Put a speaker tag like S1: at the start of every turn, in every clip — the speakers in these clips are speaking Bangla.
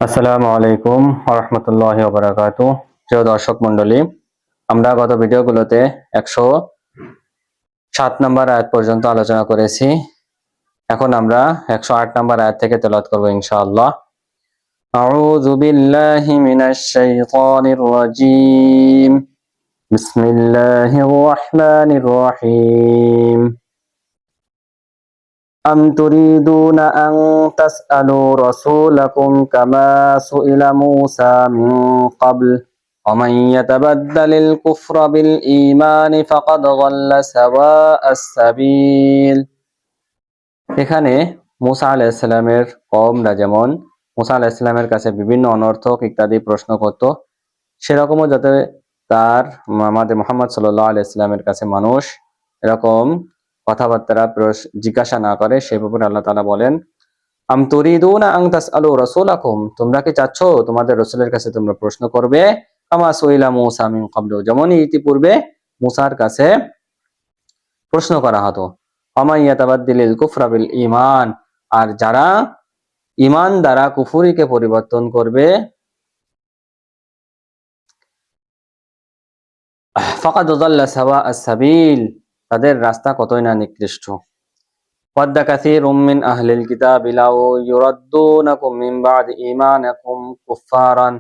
S1: আসসালামু আলাইকুম ওয়া রাহমাতুল্লাহি ওয়া বারাকাতুহু। প্রিয় দর্শক মণ্ডলী, আমরা গত ভিডিওগুলোতে 107 নম্বর আয়াত পর্যন্ত আলোচনা করেছি। এখন আমরা 108 নম্বর আয়াত থেকে তেলাওয়াত করব ইনশাআল্লাহ। আউযু বিল্লাহি মিনাশ শাইতানির রাজীম। বিসমিল্লাহির রাহমানির রহিম। أم تريدون أن تسألوا رسولكم كما سئل موسى من قبل ومن يتبدل الكفر بالإيمان فقد ضل سواء السبيل। এখানে মুসা আলাইহিস সালামের কওমরা যেমন মুসা আলাইহিস সালামের কাছে বিভিন্ন অনর্থক ইত্যাদি প্রশ্ন করত, সেরকমও যাতে তার আমাদের মুহাম্মদ সাল্লাল্লাহু আলাইহি সাল্লামের কাছে মানুষ এরকম কথাবার্তা জিজ্ঞাসা না করে, সেই ব্যাপারে আল্লাহ তাআলা বলেন, আম তুরিদুনা আন তাসআলু রাসূলাকুম, তোমরা কি চাচ্ছ তোমাদের রাসূলের কাছে তোমরা প্রশ্ন করবে, কামা সুইলা মূসা মিন ক্বাবলু, যেমনই ইতিপূর্বে মূসার কাছে প্রশ্ন করা হতো। আমা ইয়াতাবাদ্দিলিল কুফরা বিল ঈমান, আর যারা ঈমান দ্বারা কুফরিকে পরিবর্তন করবে, ফাকাদ যাল্লা সাওয়া আস-সাবিল, তাদের রাস্তা কতই না নিকৃষ্ট। ওয়াদ্দা কাসীরুম মিন আহলিল কিতাবি লাউ ইউরাদ্দুনাকুম মিন বাদি ঈমানিকুম কুফফারান,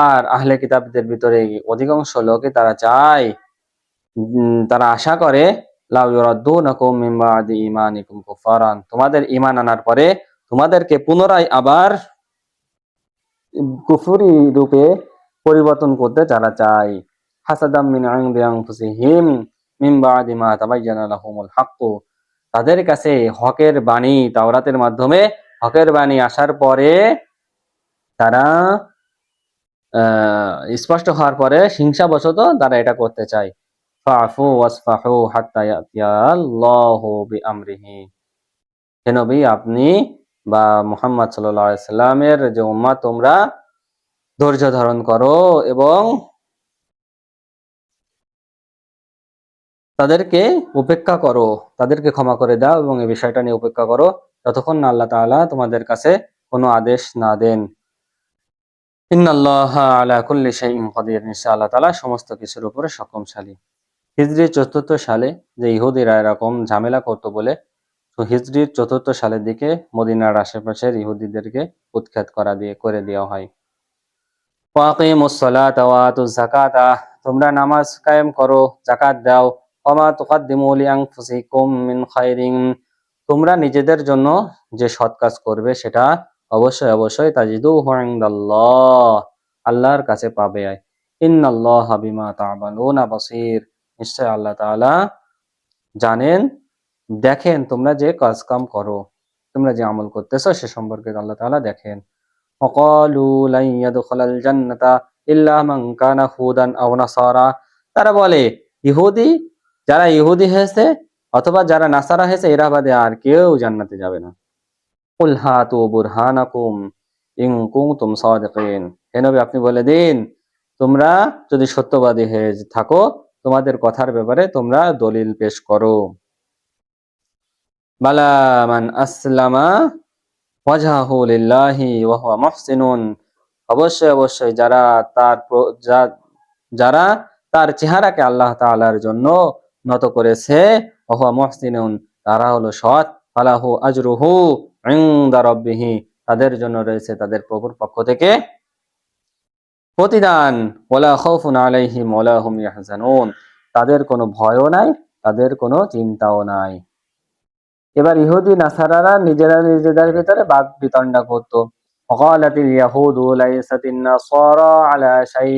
S1: আর আহলে কিতাবদের ভিতরে অধিকাংশ লোকই তারা চায়, তারা আশা করে, লাউ ইউরাদ্দুনাকুম মিন বাদি ঈমানিকুম কুফফারান, তোমাদের ঈমান আনার পরে তোমাদেরকে পুনরায় আবার কুফরি রূপে পরিবর্তন করতে তারা চায়। হাসাদাম মিন ইনদি আনফুসিহিম মিন বাদি মা তাবায়্যানা লাহুমুল হাক্কু, তাদের কাছে হকের বাণী তাওরাতের মাধ্যমে হকের বাণী আসার পরে তারা স্পষ্ট হওয়ার পরে হিংসাবশত তারা এটা করতে চায়। ফাফু ওয়াসফাহু হাত্তা ইয়াতিয়াল্লাহু বিআমরিহি, হে নবী আপনি বা মুহাম্মদ সাল্লাল্লাহু আলাইহি সাল্লামের যে উম্মাহ, তোমরা ধৈর্য ধারণ করো এবং তাদেরকে উপেক্ষা করো, তাদেরকে ক্ষমা করে দাও এবং এই বিষয়টা নিয়ে উপেক্ষা করো যতক্ষণ না আল্লাহ তাআলা তোমাদের কাছে কোনো আদেশ না দেন। ইন্নাল্লাহা আলা কুল্লি শাইইন কাদির, নিশ্চয় আল্লাহ তাআলা সমস্ত কিছুর উপরে সক্ষমশালী। হিজরি ৪র্থ সালে যে ইহুদিরা এরকম ঝামেলা করতো বলে, তো হিজরির ৪র্থ সালের দিকে মদিনার আশেপাশের ইহুদিদেরকে উৎখাত করে দেওয়া হয়। ওয়াকিমুস সালাতা ওয়া আতুজ যাকাতা, তোমরা নামাজ কায়েম করো, যাকাত দাও। ওমা তুকাদ্দিমু লিআনফুসিকুম মিন খায়রিন, তোমরা নিজেদের জন্য যে সৎ কাজ করবে সেটা অবশ্যই অবশ্যই তাজিদুহু ইনদাল্লাহ, আল্লাহর কাছে পাবে। ইন্নাল্লাহা বিমা তা'মালুনা বাসীর, নিশ্চয় আল্লাহ তাআলা জানেন, দেখেন তোমরা যে কাজ কাম করো, তোমরা যে আমল করতেছো সে সম্পর্কে আল্লাহ তাআলা দেখেন। وقالوا لن يدخل الجنة إلا من كان هودا أو نصارى, তারা বলে যারা ইহুদি হয়েছে অথবা যারা নাসারা হয়েছে এরা বাদে আর কেউ জান্নাতে যাবে না। কুল হাতু বুরহানাকুম ইন কুনতুম সাদিকিন, হে নবী আপনি বলে দিন, তোমরা যদি সত্যবাদী হয়ে থাকো তোমাদের কথার ব্যাপারে তোমরা দলিল পেশ করো। বালা মান আসলামা ওয়াজহাহু লিল্লাহি ওয়া হুয়া মুহসিনুন, অবশ্যই অবশ্যই যারা তার চেহারাকে আল্লাহ তাআলার জন্য নত করেছে, ওয়া হুয়া মুহসিনুন, তারা হলো সৎ, ফালাহু আজরুহু ইনদা রাব্বিহি, তাদের জন্য রয়েছে তাদের প্রভুর পক্ষ থেকে প্রতিদান। ওয়ালা খাউফুন আলাইহিম ওয়ালা হুম ইয়াহজানুন, তাদের কোনো ভয়ও নাই, তাদের কোনো চিন্তাও নাই। এবার ইহুদি নাসারারা নিজেরা নিজেদের ভিতরে বাদ বিতণ্ডা করতো। ওয়াকালাতিল ইয়াহুদু লাইসাতিন নাসারা আলা শাই,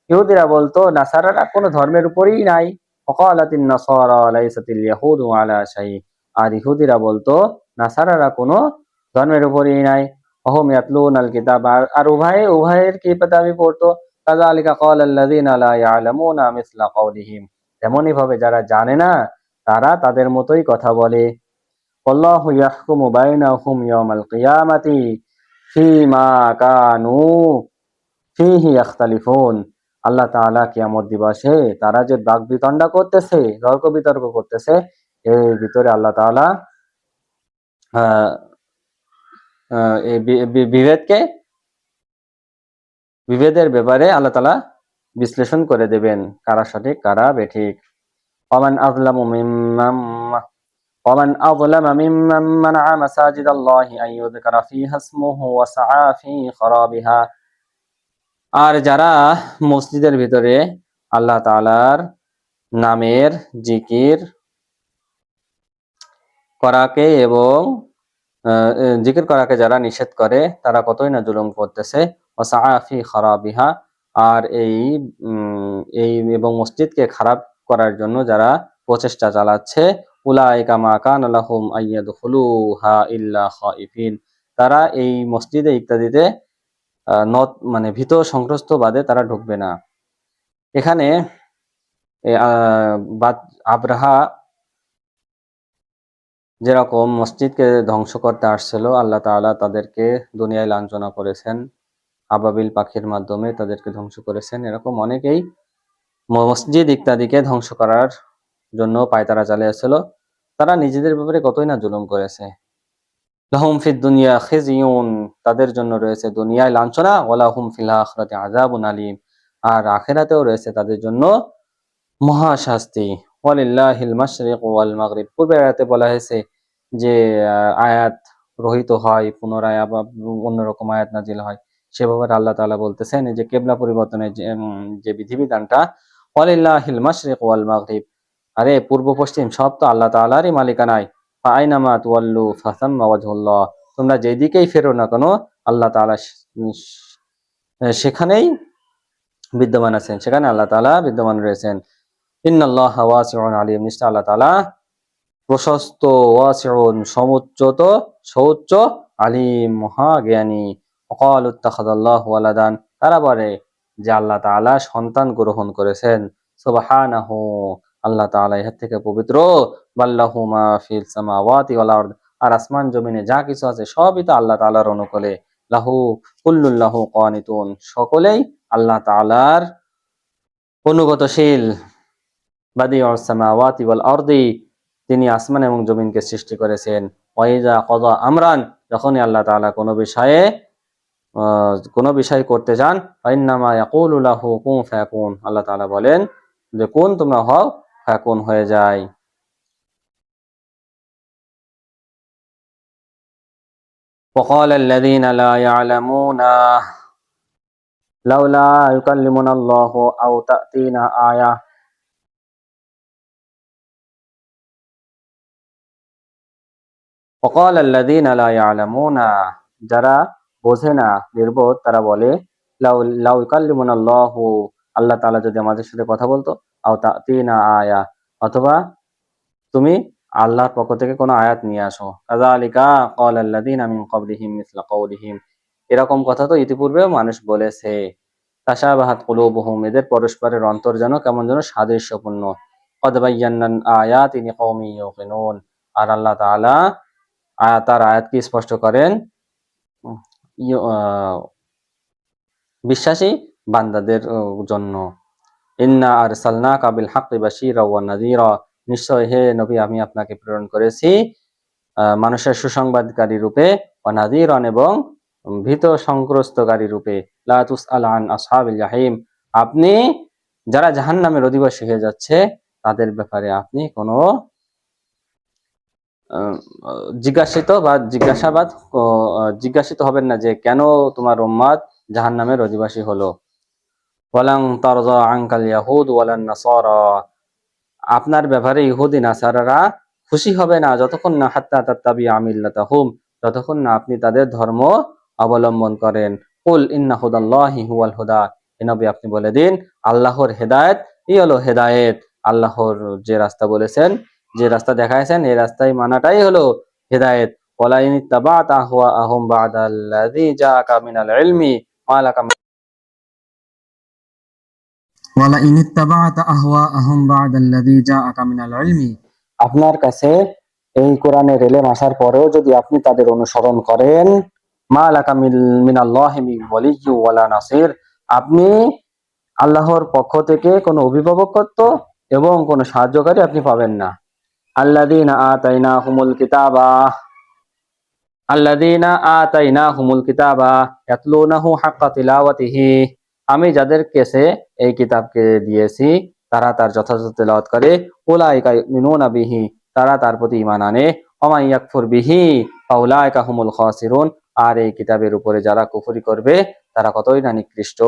S1: ইহুদিরা বলতো নাসারারা কোনো ধর্মের উপরেই নাই। ওয়াকালাতিন নাসারা লাইসাতিল ইয়াহুদু আলা শাই, আর ইহুদিরা বলতো নাসারারা কোনো ধর্মের উপরেই নাই। ওয়াহুম ইয়াতলুনাল কিতাব, আর উভয়ের কিতাবই পড়তো। কাযালিকা ক্বালাল্লাযীনা লা ইয়ালামুনা মিসলা কাওলিহিম, তেমনি ভাবে যারা জানে না তারা তাদের মতোই কথা বলে। আল্লাহু ইয়াহকুমু বাইনাহুম ইয়াওমাল কিয়ামাতি ফীমা কানু ফীহি ইখতালিফুন, আল্লাহ তাআলা কিয়ামত দিবসে তারা যে বাকবিতণ্ডা করতেছে, তর্ক বিতর্ক করতেছে, এর ভিতরে আল্লাহ তাআলা এই বিভেদকে বিভেদের ব্যাপারে আল্লাহ তাআলা বিশ্লেষণ করে দেবেন, কারা সঠিক কারা বেঠিক। ওয়ামান আযলামু মিম্মান ومن أظلم ممن منع مساجد الله أن يذكر فيها اسمه وسعى في خرابها। আর যারা মসজিদের ভিতরে আল্লাহ তাআলার নামের জিকির করাকে এবং জিকির করাকে যারা নিষেধ করে তারা কতই না জুলুম করতেছে। ওয়াসআ ফি খারাবিহা, আর এই এবং মসজিদকে খারাপ করার জন্য যারা প্রচেষ্টা চালাচ্ছে, উলাইকা মা কানা লাহুম আইয়াদখুলুহা ইল্লা খাইফিন, তারা এই মসজিদে ইত্যাদিতে মানে ভীত সন্ত্রস্ত বাদে তারা ঢুকবে না। এখানে আব্রাহা যেরকম মসজিদকে ধ্বংস করতে আসছিল, আল্লাহ তাআলা তাদেরকে দুনিয়ায় লাঞ্ছনা করেছেন, আবাবিল পাখির মাধ্যমে তাদেরকে ধ্বংস করেছেন। এরকম অনেকেই মসজিদ ইত্যাদিকে ধ্বংস করার জন্য পায়তারা চালিয়েছিল। তারা নিজেদের ব্যাপারে কতই না জুলুম করেছে। লাহুম ফিদ দুনিয়া খিজিয়ুন, তাদের জন্য রয়েছে দুনিয়ায় লাঞ্ছনা, ওয়া লাহুম ফিল আখিরাতি আযাবুন আলীম, আর আখিরাতেও রয়েছে তাদের জন্য মহাশাস্তি। ওয়ালিল্লাহিল মাশরিক ওয়াল মাগরিব, পূর্বের আয়াতে বলা হয়েছে যে আয়াত রহিত হয়, পুনরায় আবার অন্যরকম আয়াত নাজিল হয়। সে ব্যাপারে আল্লাহ তাআলা বলতেছেন যে কিবলা পরিবর্তনের যে বিধিবিধানটা, ওয়ালিল্লাহিল মাশরিক ওয়াল মাগরিব, আরে পূর্ব পশ্চিম সব তো আল্লাহ তাআলারই মালিকানায়। ফাআইনামা তুওয়াল্লু ফাসাম্মা ওয়াজহুল্লাহ, তোমরা যেদিকেই ফেরো না কেন আল্লাহ তাআলা সেখানেই বিদ্যমান আছেন, সেখানে আল্লাহ তাআলা বিদ্যমান রয়েছেন। ইন্নাল্লাহা ওয়াসিউন আলিম, নিশ্চয় আল্লাহ তাআলা প্রশস্ত, ওয়াসিউন সমুচ্চত, সৌচ্চ, আলিম মহাজ্ঞানী। ওয়াকালু ইত্তাখাযাল্লাহু ওয়ালাদান, তারা বলে যে আল্লাহ তাআলা সন্তান গ্রহণ করেছেন। সুবহানাহু, আল্লাহ তাআলা এর থেকে পবিত্র। বাল্লাহু মা ফিস সামাওয়াতি ওয়াল আরদ, আর আসমান জমিনে যা কিছু আছে সবই তো আল্লাহ তাআলার অনুকূলে। লাহু কুল্লুল্লাহু কানিতুন, সকলেই আল্লাহ তাআলার অনুগতশীল। বাদিউস সামাওয়াতি ওয়াল আরদি, তিনি আসমান এবং জমিনকে সৃষ্টি করেছেন। ওয়াইজা কযা আমরান, যখনই আল্লাহ তাআলা কোনো বিষয় করতে চান, ফাইন্নামা ইয়াকুলু লাহু কুন ফায়াকুন, আল্লাহ তাআলা বলেন যে কুন তোমরা হও, ফায়াকুন হয়ে যায়। وقال الذين لا يعلمون لولا يكلمنا الله أو تأتينا آية وقال الذين لا يعلمون, যারা বোঝে না, নির্বোধ, তারা বলে লাউ লাউ ইকাল্লিমুনাল্লাহু, আল্লাহ তাআলা যদি আমাদের সাথে কথা বলতো, আও তাতিনা আয়া, অথবা তুমি আল্লাহর পক্ষ থেকে কোনো আয়াত নিয়ে আসো। কাযালিকা ক্বালাল্লাযীনা মিন ক্বাবলিহিম মিসলা ক্বাউলিহিম, এরকম কথা তো ইতিপূর্বেও মানুষ বলেছে। তাশাবাহাত কুলুবুহুম, এদের পরস্পরের অন্তর যেন কেমন যেন সাদৃশ্যপূর্ণ। ক্বাদ বায়্যানা আয়াতি লিকাওমিন ইউকিনুন, আর আল্লাহ তাআলা তার আয়াতকে স্পষ্ট করেন বিশ্বাসী বান্দাদের জন্য। ইন্না আরসালনাকা বিল হাক্কি বাশীরা ওয়া নাযীরা, নিশ্চয় হে নবী আমি আপনাকে প্রেরণ করেছি মানুষের সুসংবাদকারী রূপে, ওয়া নাযীরান, এবং ভীত সংগ্রস্তকারী রূপে। লা তুসআল আন আসহাবিল জাহিম, আপনি যারা জাহান্নামের অধিবাসী হয়ে যাচ্ছে তাদের ব্যাপারে আপনি কোনো জিজ্ঞাসিত হবেন না যে কেন তোমার উম্মত জাহান্নামের অধিবাসী হলো। ওয়ালান তারযা আনকাল ইয়াহুদ ওয়ালান নাসারা, আপনার ব্যাপারে ইহুদি নাসারারা খুশি হবে না যতক্ষণ না হাত্তা তাত্তাবিআ মিল্লাতাহুম, যতক্ষণ না আপনি তাদের ধর্ম অবলম্বন করেন। কুল ইন্না হুদাল্লাহি হুয়াল হুদা, হে নবী আপনি বলে দিন আল্লাহর হেদায়েত এই হলো হেদায়েত। আল্লাহর যে রাস্তা বলেছেন, যে রাস্তা দেখাইছেন, এই রাস্তায় মানাটাই হলো হেদায়েত। ওয়ালা ইন ইত্তাবা'তা আহওয়াআহুম বা'দাল্লাযী জাআকা মিনাল ইলমি মা লাকা ওয়ালা ইন ইত্তাবা'তা আহওয়াআহুম বা'দাল্লাযী জাআকা মিনাল ইলমি, আপনার কাছে এই কোরআনের ইলম আসার পরেও যদি আপনি তাদের অনুসরণ করেন, মা লাকা মিনাল্লাহি মিন ওয়ালিয়্যিন ওয়ালা নাসির, আপনি আল্লাহর পক্ষ থেকে কোনো অভিভাবকত্ব এবং কোনো সাহায্যকারী আপনি পাবেন না। আল্লাযীনা আতাইনাহুমুল কিতাবা ইয়াতলুনাহু হাক্কা তিলাওয়াতিহি, আমি যাদের কাছে এই কিতাবকে দিয়েছি তারা তার যথাযথ তেলাওয়াত করে, উলাইকা ইউমিনুনা বিহি, তারা তার প্রতি ঈমান আনে, ওয়া মান ইয়াকফুর বিহি ফাউলাইকা হুমুল খাসিরুন, আর এই কিতাবের উপরে যারা কুফরি করবে তারা কতই না নিকৃষ্ট,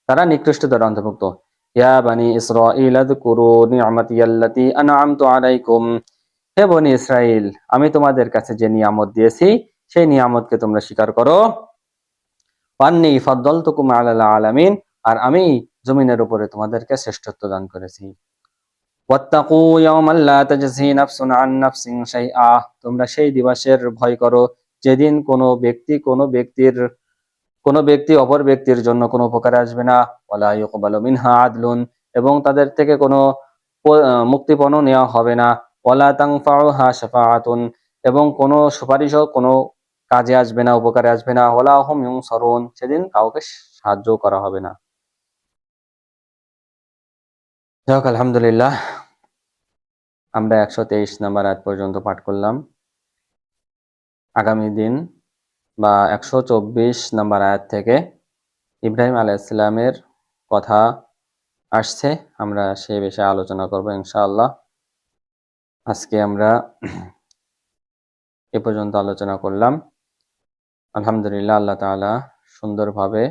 S1: তারা নিকৃষ্টদের অন্তর্ভুক্ত। ইয়া বানি ইসরাঈল আযকুরু নি'মাতিয়াল্লাতী আন'আমতু আলাইকুম, হে বনি ইসরাইল, আমি তোমাদের কাছে যে নিয়ামত দিয়েছি সেই নিয়ামতকে তোমরা স্বীকার করো। ওয়ান্নী ফাদ্দালতুকুম আলাল আলামিন, আর আমি জমিনের উপরে তোমাদেরকে শ্রেষ্ঠত্ব দান করেছি। ওয়াত্তাকু ইয়াওমান লা তাজজি নাফসুন আন নাফসিন শাইআ, তোমরা সেই দিবসের ভয় করো যেদিন কোনো ব্যক্তি অপর ব্যক্তির জন্য কোনো উপকারে আসবে না। ওয়ালা ইউকবালু মিনহা আদলুন, এবং তাদের থেকে কোনো মুক্তিপণও নেওয়া হবে না। ওয়ালা তানফাউহা শাফাআতুন, এবং কোনো সুপারিশও কোনো কাজে আসবে না, উপকারে আসবে না। ওয়ালা হুম ইউনসারুন, সেদিন কাউকে সাহায্য করা হবে না। যাক, আলহামদুলিল্লাহ, আমরা 123 নম্বর আয়াত পর্যন্ত পাঠ করলাম। আগামী দিন বা 124 নম্বর আয়াত থেকে ইব্রাহিম আলাইহিস সালামের কথা আসছে, আমরা সে বিষয়ে আলোচনা করব ইনশাআল্লাহ। আজকে আমরা এ পর্যন্ত আলোচনা করলাম। আলহামদুলিল্লাহ, আল্লাহ তাআলা সুন্দরভাবে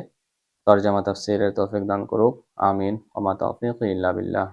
S1: তরজমা তাফসীরের তৌফিক দান করুক। আমিন। ওয়া মা তাওফীকি ইল্লা বিল্লাহ।